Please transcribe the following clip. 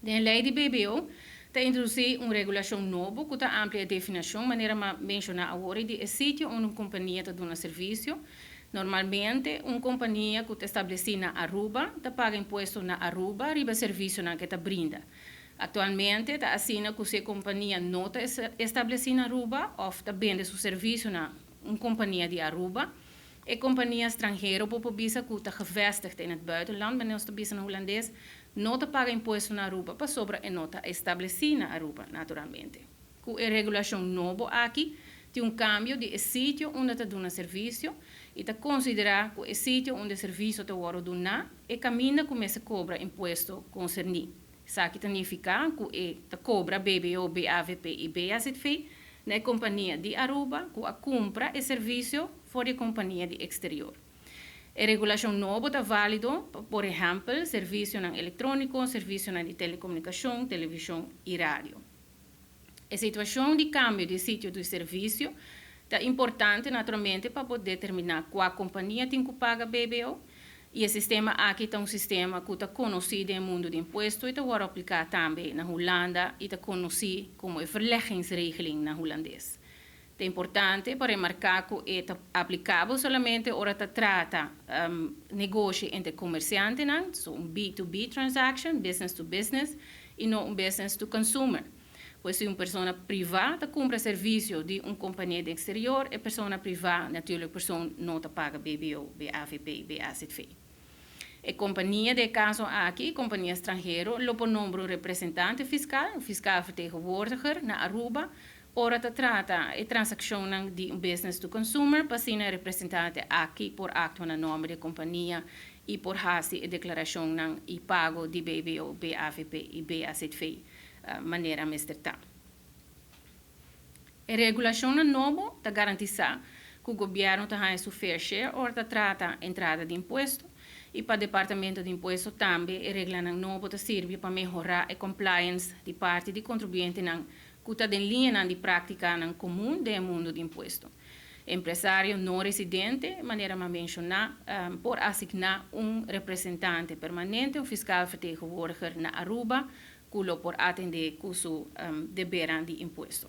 De lei di BBO te introduce uma regulação nova que ta amplia a definição, maneira ma mencionar agora de sítio onde uma companhia ta dona serviço. Normalmente, uma companhia que está estabelecida na Aruba, ta paga imposto na Aruba, riba serviço na que ta brinda. Atualmente, ta assina que se companhia não está estabelecida na Aruba, ou ta vende seu serviço na uma companhia de Aruba, e companhia estrangeira por visa que está gevestigd in het buitenland, mas nós bisa holandês, não paga imposto na Aruba, para sobra e não está estabelecida na Aruba, naturalmente. Com a regulação nova aqui, tem cambio de sítio onde está dando serviço e está considerar que o sítio onde o serviço está dando e caminha começa a cobrar imposto concernido. Isso aqui significa que está cobra BBO, BAVP e BAZV na companhia de Aruba, que a compra e serviço for a companhia de exterior. A regulação nova está válido, por exemplo, serviço eletrônico, serviço de telecomunicação, televisão e rádio. A situação de câmbio de sítio do serviço é importante, naturalmente, para poder determinar qual companhia tem que pagar BBO. E o sistema aqui é sistema que está conhecido no mundo de impostos e está aplicado também na Holanda e está conhecido como a verleggingsregeling na holandês. É importante para remarcar que é aplicável somente ora se trata negócio entre comerciantes, B2B transaction, business to business, e não business to consumer. Pois se uma pessoa privada compra serviço de uma companhia de exterior, a pessoa privada, natuurlijk, pessoa não paga BBO, BAVP e BAZV. A companhia, de caso aqui, companhia estrangeira, lopo número representante fiscal, fiscal vertegenwoordiger na Aruba, ora se trata de transação de um business to consumer, passina representante aqui por acto na nome da companhia e por hasi a declaração e pago de BBO, BAVP e BAZV. Maneira mestertal. A regulação nova está garantizar que o governo tem seu fair share ou trata a entrada de imposto e para o departamento de imposto também a regra nova serve para melhorar a compliance de parte de contribuinte que está em linha de prática comum do mundo de imposto. Empresário não residente, maneira a mencionar, por assignar representante permanente, fiscal vertegenwoordiger na Aruba, por atender com seu dever de imposto.